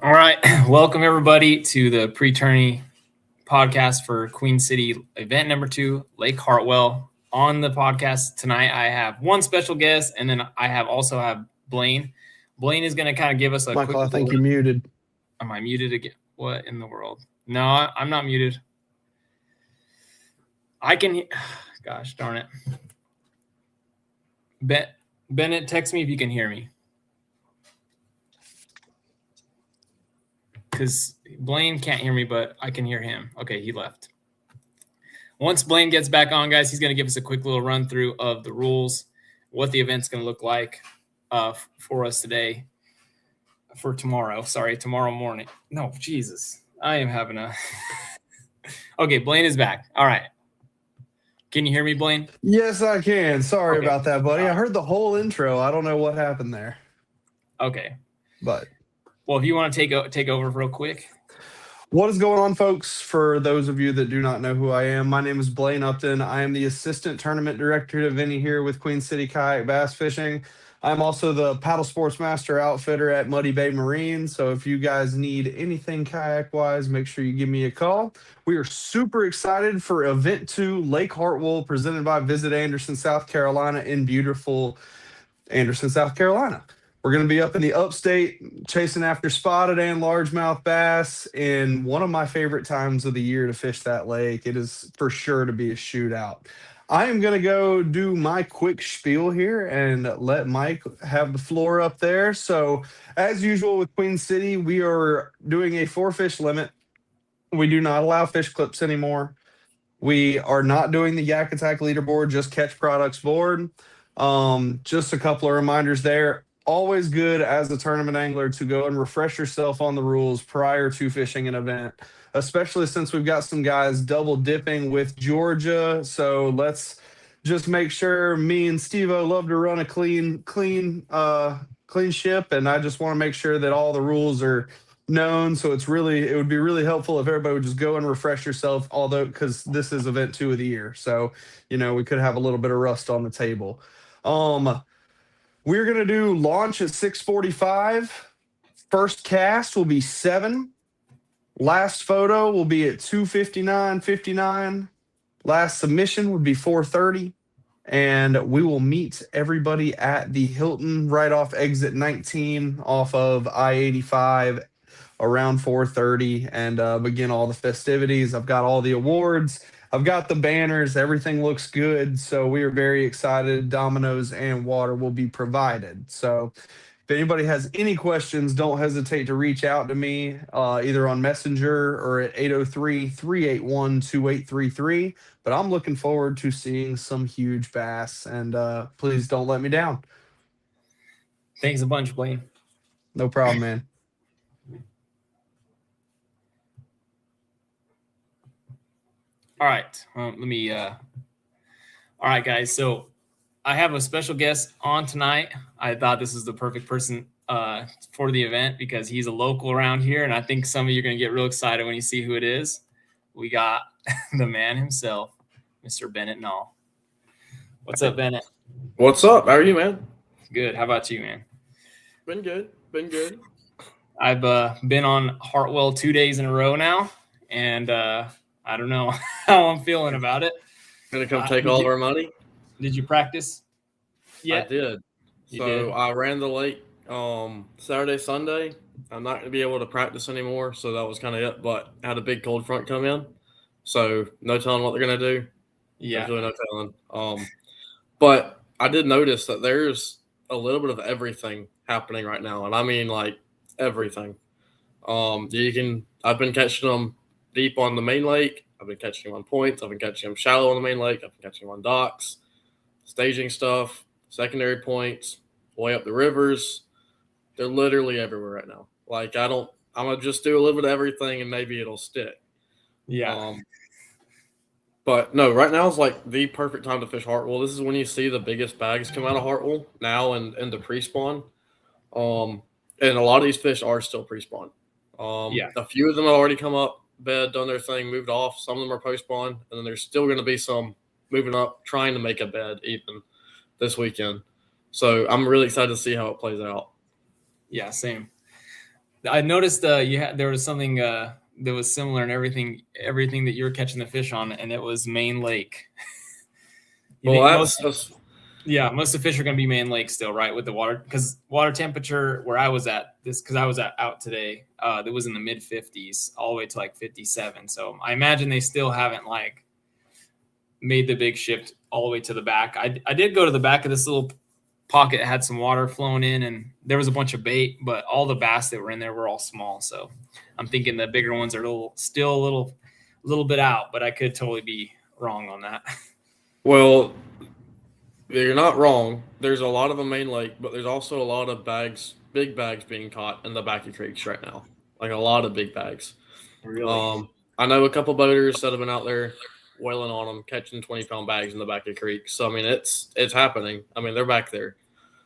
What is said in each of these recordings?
All right. Welcome, everybody, to the Pre-Tourney podcast for Queen City event number 2, Lake Hartwell. On the podcast tonight, I have one special guest, and then I also have Blaine. Blaine is going to kind of give us a Michael, quick. I think you're muted. Am I muted again? What in the world? No, I'm not muted. I can. Gosh darn it. Bennett, text me if you can hear me. Because Blaine can't hear me, but I can hear him. Okay, he left. Once Blaine gets back on, guys, he's going to give us a quick little run through of the rules, what the event's going to look like for us today, tomorrow morning. No, Jesus. I am having a... Okay, Blaine is back. All right. Can you hear me, Blaine? Yes, I can. Sorry about that, buddy. I heard the whole intro. I don't know what happened there. Okay. But... Well, if you want to take over real quick. What is going on, folks? For those of you that do not know who I am, my name is Blaine Upton. I am the Assistant Tournament Director to Vinny here with Queen City Kayak Bass Fishing. I'm also the Paddle Sports Master Outfitter at Muddy Bay Marine. So if you guys need anything kayak-wise, make sure you give me a call. We are super excited for Event 2, Lake Hartwell, presented by Visit Anderson, South Carolina in beautiful Anderson, South Carolina. We're going to be up in the upstate chasing after spotted and largemouth bass in one of my favorite times of the year to fish that lake. It is for sure to be a shootout. I am going to go do my quick spiel here and let Mike have the floor up there. So as usual with Queen City, we are doing a 4-fish limit. We do not allow fish clips anymore. We are not doing the Yak Attack leaderboard, just catch products board. Just a couple of reminders there. Always good as a tournament angler to go and refresh yourself on the rules prior to fishing an event, especially since we've got some guys double dipping with Georgia. So let's just make sure. Me and Steve-O love to run a clean ship, and I just want to make sure that all the rules are known. So it would be really helpful if everybody would just go and refresh yourself, because this is event 2 of the year. So, we could have a little bit of rust on the table. We're going to do launch at 6:45. First cast will be 7. Last photo will be at 2:59:59. Last submission would be 4:30. And we will meet everybody at the Hilton right off exit 19 off of I-85 around 4:30 and begin all the festivities. I've got all the awards. I've got the banners. Everything looks good. So we are very excited. Dominoes and water will be provided. So if anybody has any questions, don't hesitate to reach out to me either on Messenger or at 803-381-2833. But I'm looking forward to seeing some huge bass. And please don't let me down. Thanks a bunch, Blaine. No problem, man. All right. All right, guys. So I have a special guest on tonight. I thought this was the perfect person for the event because he's a local around here, and I think some of you are going to get real excited when you see who it is. We got the man himself, Mr. Bennett Nall. What's up, Bennett? What's up? How are you, man? Good. How about you, man? Been good. I've been on Hartwell 2 days in a row now, and I don't know how I'm feeling about it. Gonna come take all of our money? Did you practice? Yeah, I did. Did? I ran the lake Saturday, Sunday. I'm not gonna be able to practice anymore, so that was kind of it. But I had a big cold front come in, so no telling what they're gonna do. Yeah, there's really no telling. But I did notice that there's a little bit of everything happening right now, and I mean like everything. I've been catching them deep on the main lake. I've been catching them on points. I've been catching them shallow on the main lake. I've been catching them on docks, staging stuff, secondary points, way up the rivers. They're literally everywhere right now. Like I'm gonna just do a little bit of everything and maybe it'll stick. Yeah. But no, right now is like the perfect time to fish Hartwell. This is when you see the biggest bags come out of Hartwell now and the pre-spawn. And a lot of these fish are still pre-spawn. A few of them have already come up, bed, done their thing, moved off. Some of them are post-spawn, and then there's still going to be some moving up, trying to make a bed even this weekend. So I'm really excited to see how it plays out. Yeah, same. I noticed there was something that was similar in everything that you were catching the fish on, and it was Main Lake. Well, most of the fish are going to be Main Lake still, right? With the water, because water temperature where I was at because I was out today, it was in the mid 50s all the way to like 57. So I imagine they still haven't like made the big shift all the way to the back. I did go to the back of this little pocket, had some water flowing in, and there was a bunch of bait, but all the bass that were in there were all small. So I'm thinking the bigger ones are still a little bit out, but I could totally be wrong on that. Well, you're not wrong. There's a lot of a Main Lake, but there's also a lot of big bags being caught in the back of creeks right now. Like a lot of big bags. Really? I know a couple boaters that have been out there whaling on them, catching 20-pound bags in the back of creeks. So I mean, it's happening. I mean, they're back there.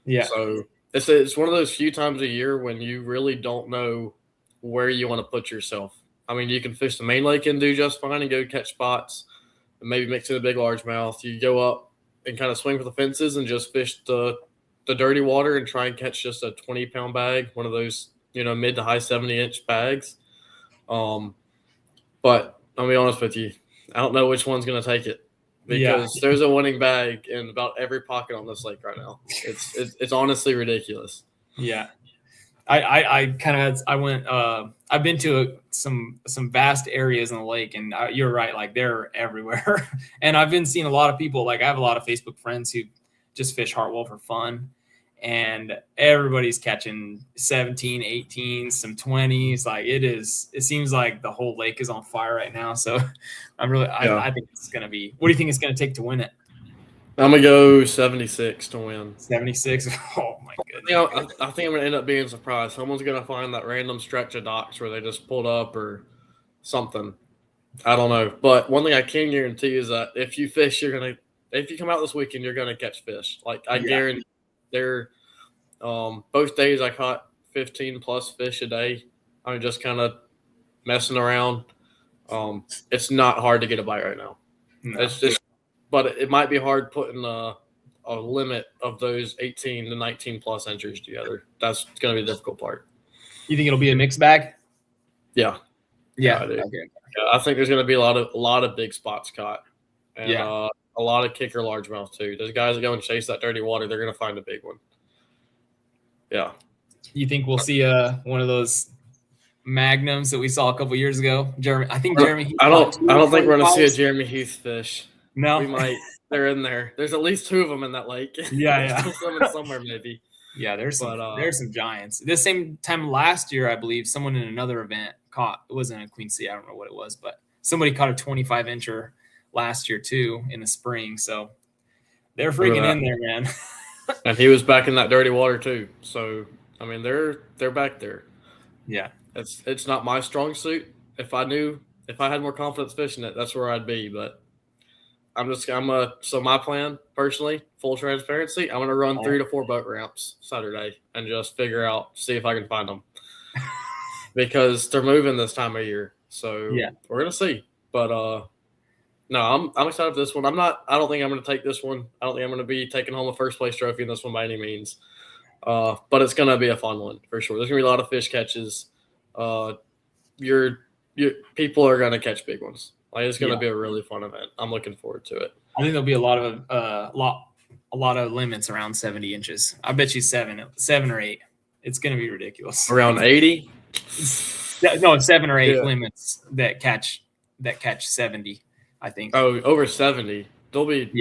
Yeah. So it's one of those few times a year when you really don't know where you want to put yourself. I mean, you can fish the Main Lake and do just fine and go catch spots and maybe mix in a big largemouth. You go up and kind of swing for the fences and just fish the dirty water and try and catch just a 20-pound bag, one of those, mid to high 70-inch bags. But I'll be honest with you, I don't know which one's going to take it because there's a winning bag in about every pocket on this lake right now. It's honestly ridiculous. Yeah. I've been to some vast areas in the lake, and you're right, like they're everywhere. And I've been seeing a lot of people, like I have a lot of Facebook friends who just fish Hartwell for fun, and everybody's catching 17, 18, some 20s. Like it seems like the whole lake is on fire right now. So I think it's going to be, what do you think it's going to take to win it? I'm going to go 76 to win. 76? Oh, my goodness. I think I'm going to end up being surprised. Someone's going to find that random stretch of docks where they just pulled up or something. I don't know. But one thing I can guarantee is that if you fish, if you come out this weekend, you're going to catch fish. Like I guarantee both days I caught 15-plus fish a day. I'm just kind of messing around. It's not hard to get a bite right now. No. It's just, but it might be hard putting a limit of those 18 to 19-plus entries together. That's going to be the difficult part. You think it'll be a mixed bag? Yeah. Yeah. I do. Okay. Yeah, I think there's going to be a lot of big spots caught, and a lot of kicker largemouth too. Those guys that go and chase that dirty water, they're going to find a big one. Yeah. You think we'll see one of those magnums that we saw a couple years ago? Jeremy Heath. I don't think we're going to see a Jeremy Heath fish. No, we might. They're in there. There's at least 2 of them in that lake. Yeah. There's some somewhere maybe. Yeah, there's some giants. This same time last year, I believe someone in another event caught. It wasn't in Queen City. I don't know what it was, but somebody caught a 25-incher last year too in the spring. So they're freaking in there, man. And he was back in that dirty water too. So I mean, they're back there. Yeah, it's not my strong suit. If I had more confidence fishing it, that's where I'd be. But so my plan personally, full transparency, I'm gonna run 3 to 4 boat ramps Saturday and just see if I can find them because they're moving this time of year. So we're gonna see. But no, I'm excited for this one. I don't think I'm gonna take this one. I don't think I'm gonna be taking home a first place trophy in this one by any means. But it's gonna be a fun one for sure. There's gonna be a lot of fish catches. Your people are gonna catch big ones. Like it's gonna be a really fun event. I'm looking forward to it. I think there'll be a lot of limits around 70 inches. I bet you 7 or 8. It's gonna be ridiculous. Around 80? No, 7 or 8 limits that catch 70. I think. Oh, over 70. There'll be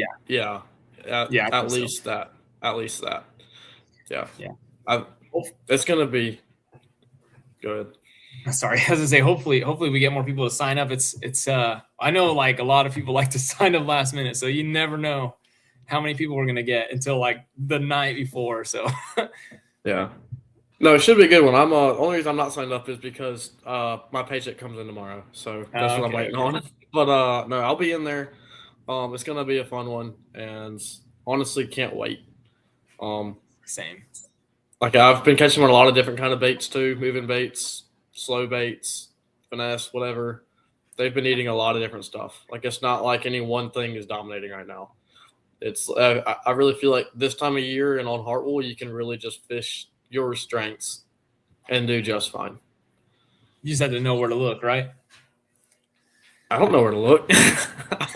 at least so. that. At least that. Yeah. Yeah. It's gonna be good. Sorry, I was gonna say hopefully we get more people to sign up. It's I know like a lot of people like to sign up last minute, so you never know how many people we're gonna get until like the night before. So yeah. No, it should be a good one. Only reason I'm not signed up is because my paycheck comes in tomorrow, so that's what I'm waiting on. But no, I'll be in there. It's gonna be a fun one, and honestly, can't wait. Same. Like I've been catching on a lot of different kind of baits too, moving baits, slow baits, finesse, whatever. They've been eating a lot of different stuff. Like it's not like any one thing is dominating right now. It's I really feel like this time of year and on Hartwell, you can really just fish your strengths and do just fine. You just have to know where to look, right? I don't know where to look.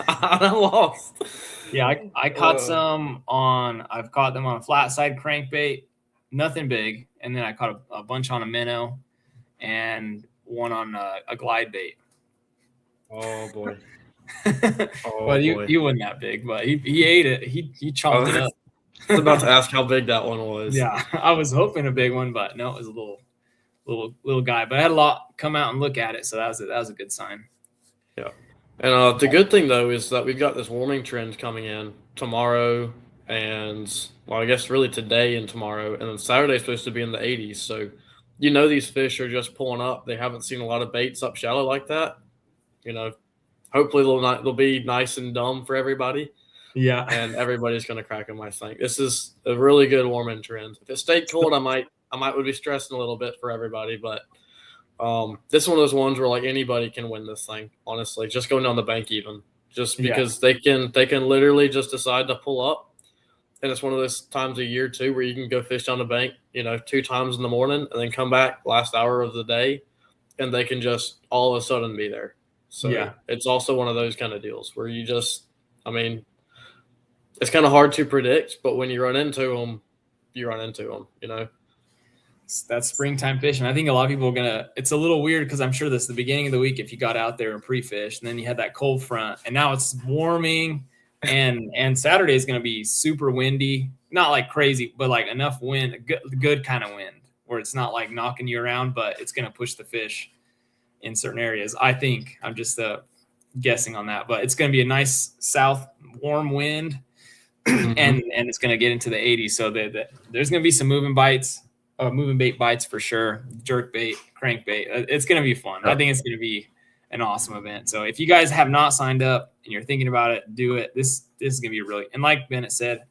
I'm lost. Yeah, I caught some on. I've caught them on a flat side crankbait, nothing big, and then I caught a bunch on a minnow, and one on a glide bait. Oh boy. Well, you wasn't that big, but he ate it. He chomped it up. I was about to ask how big that one was. Yeah, I was hoping a big one, but no, it was a little guy. But I had a lot come out and look at it, so that was a good sign. Yeah. And the good thing, though, is that we've got this warming trend coming in tomorrow and, well, I guess really today and tomorrow. And then Saturday's supposed to be in the 80s. So, these fish are just pulling up. They haven't seen a lot of baits up shallow like that. Hopefully they'll be nice and dumb for everybody. Yeah. And everybody's going to crack them, I think. This is a really good warming trend. If it stayed cold, I might would be stressing a little bit for everybody, but this is one of those ones where like anybody can win this thing, honestly, just going down the bank even, just because they can literally just decide to pull up. And it's one of those times a year too where you can go fish down the bank, 2 times in the morning and then come back last hour of the day and they can just all of a sudden be there. So it's also one of those kind of deals where you just, it's kind of hard to predict, but when you run into them, you run into them, That's springtime fishing. I think a lot of people are it's a little weird because I'm sure this is the beginning of the week if you got out there and pre-fished, and then you had that cold front, and now it's warming, and Saturday is going to be super windy, not like crazy, but like enough wind, good kind of wind where it's not like knocking you around, but it's going to push the fish in certain areas. I think I'm just guessing on that, but it's going to be a nice south warm wind, and it's going to get into the 80s. So there's going to be some moving bait bites for sure. Jerk bait, crankbait. It's going to be fun. I think it's going to be an awesome event. So if you guys have not signed up and you're thinking about it, do it. This is going to be really, and like Bennett said,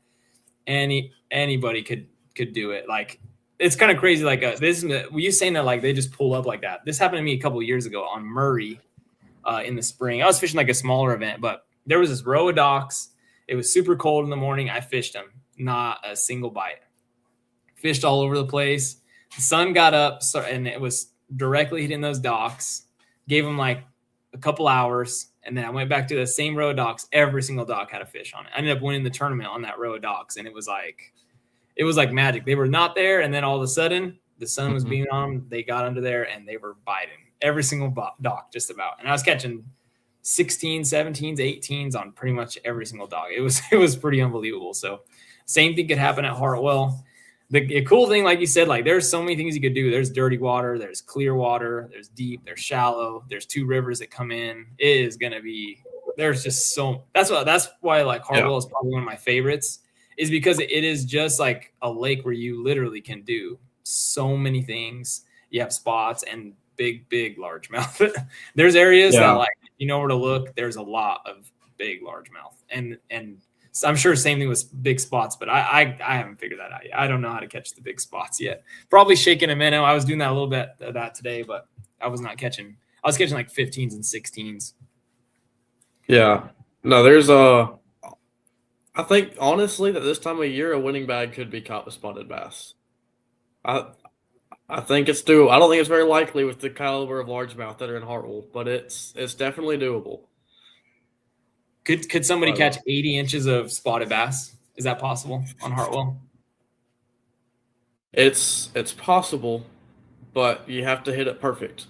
anybody could do it. Like it's kind of crazy. Like were you saying that like they just pull up like that? This happened to me a couple of years ago on Murray in the spring. I was fishing like a smaller event, but there was this row of docks. It was super cold in the morning. I fished them, not a single bite. Fished all over the place. The sun got up, and it was directly hitting those docks. Gave them like a couple hours, and then I went back to the same row of docks. Every single dock had a fish on it. I ended up winning the tournament on that row of docks, and it was like magic. They were not there, and then all of a sudden, the sun was beaming on them. They got under there, and they were biting every single dock, just about. And I was catching 16s, 17s, 18s on pretty much every single dock. It was pretty unbelievable. So, same thing could happen at Hartwell. The cool thing, like you said, like there's so many things you could do. There's dirty water, there's clear water, there's deep, there's shallow, there's 2 rivers that come in. It is gonna be. There's just that's why like Hartwell is probably one of my favorites, is because it is just like a lake where you literally can do so many things. You have spots and big largemouth. There's areas that like you know where to look. There's a lot of big largemouth and. So I'm sure same thing with big spots, but I haven't figured that out yet. I don't know how to catch the big spots yet. Probably shaking a minnow. I was doing that a little bit of that today, but I was catching like 15s and 16s. Yeah. No, there's I think honestly that this time of year a winning bag could be caught with spotted bass. I think it's doable. I don't think it's very likely with the caliber of largemouth that are in Hartwell, but it's definitely doable. Could somebody catch 80 inches of spotted bass? Is that possible on Hartwell? It's possible, but you have to hit it perfect.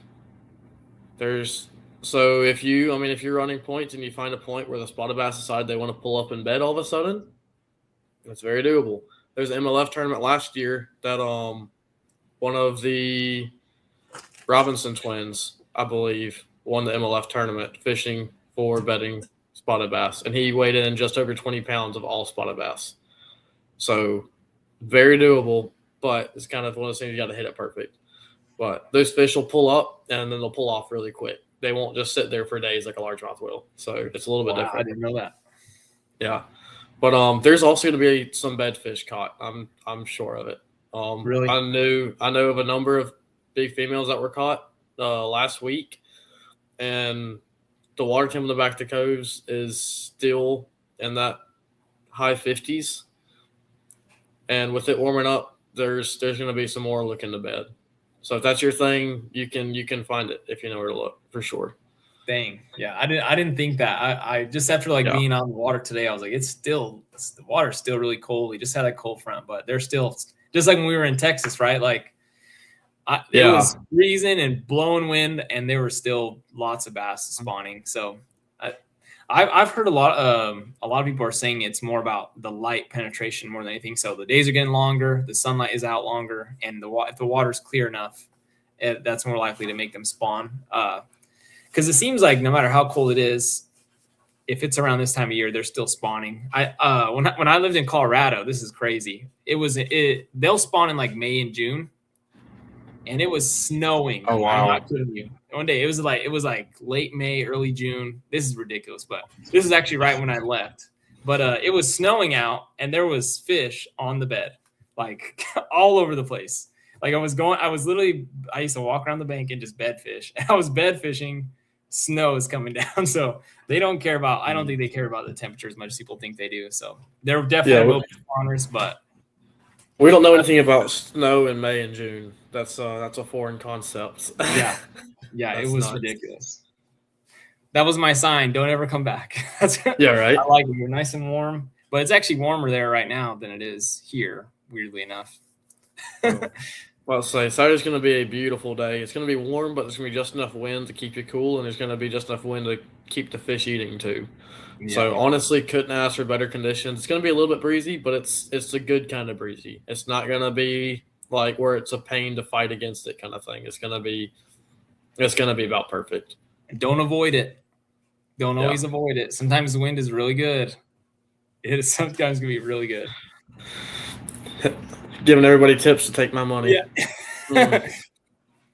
So if you're running points and you find a point where the spotted bass decide they want to pull up in bed all of a sudden, it's very doable. There's an MLF tournament last year that one of the Robinson twins, I believe, won the MLF tournament fishing for bedding spotted bass, and he weighed in just over 20 pounds of all spotted bass. So very doable, but it's kind of one of those things you got to hit it perfect. But those fish will pull up and then they'll pull off really quick. They won't just sit there for days like a largemouth will. So it's a little bit different. I didn't know that. Yeah, but there's also going to be some bedfish caught. I'm sure of it. Really? I know of a number of big females that were caught last week, and the water temp in the back of the coves is still in that high 50s. And with it warming up, there's going to be some more looking to bed. So if that's your thing, you can find it if you know where to look for sure. Dang. Yeah. I didn't think that. I just after like being on the water today, I was like, the water's still really cold. We just had a cold front, but they're still just like when we were in Texas, right? Like it was freezing and blowing wind, and there were still lots of bass spawning. So I've heard a lot of people are saying it's more about the light penetration more than anything. So the days are getting longer, the sunlight is out longer, and if the water's clear enough, that's more likely to make them spawn. Because it seems like no matter how cold it is, if it's around this time of year, they're still spawning. When I lived in Colorado, this is crazy. They'll spawn in like May and June, and it was snowing. Oh wow! I'm not kidding you. One day it was like late May, early June. This is ridiculous, but this is actually right when I left. But it was snowing out, and there was fish on the bed, like all over the place. Like I used to walk around the bank and just bed fish. I was bed fishing. Snow is coming down, so I don't think they care about the temperature as much as people think they do. So they're definitely spawners, but we don't know anything about snow in May and June. That's a foreign concept. Yeah, it was ridiculous. That was my sign. Don't ever come back. Yeah, right. I like it. You're nice and warm, but it's actually warmer there right now than it is here, weirdly enough. Well, Saturday's going to be a beautiful day. It's going to be warm, but there's going to be just enough wind to keep you cool, and there's going to be just enough wind to keep the fish eating too. Yeah. So honestly, couldn't ask for better conditions. It's going to be a little bit breezy, but it's a good kind of breezy. It's not going to be like where it's a pain to fight against it kind of thing. It's going to be about perfect. Don't avoid it. Don't always avoid it. Sometimes the wind is really good. It is sometimes going to be really good. Giving everybody tips to take my money. Yeah.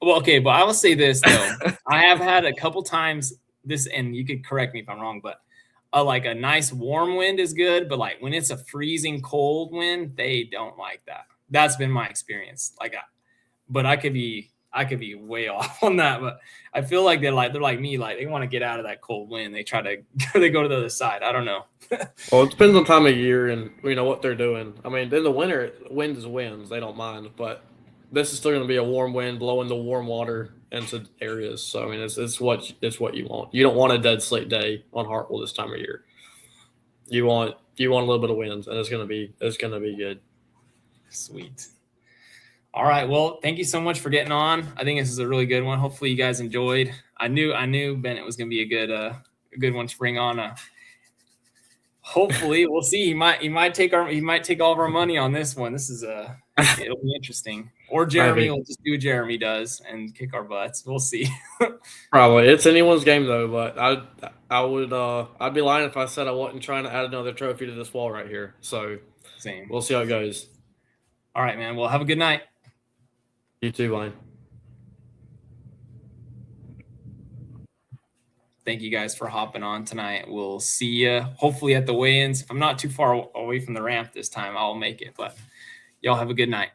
Well, okay, but I will say this though. I have had a couple times this, and you could correct me if I'm wrong, but like a nice warm wind is good, but like when it's a freezing cold wind, they don't like that. That's been my experience. But I could be way off on that. But I feel like they're like me, like they want to get out of that cold wind. They go to the other side. I don't know. Well, it depends on time of year and what they're doing. I mean, in the winter, wind is winds. They don't mind, but this is still going to be a warm wind blowing the warm water into areas. So I mean, it's what you want. You don't want a dead slate day on Hartwell this time of year. You want a little bit of wind, and it's going to be good. Sweet. All right. Well, thank you so much for getting on. I think this is a really good one. Hopefully you guys enjoyed. I knew Bennett was going to be a good one to bring on. Hopefully we'll see. He might take all of our money on this one. This is it'll be interesting. Or Jeremy will just do what Jeremy does and kick our butts. We'll see. Probably. It's anyone's game though, but I'd be lying if I said I wasn't trying to add another trophy to this wall right here. So same. We'll see how it goes. All right, man. Well, have a good night. You too, Wayne. Thank you guys for hopping on tonight. We'll see you hopefully at the weigh-ins. If I'm not too far away from the ramp this time, I'll make it. But y'all have a good night.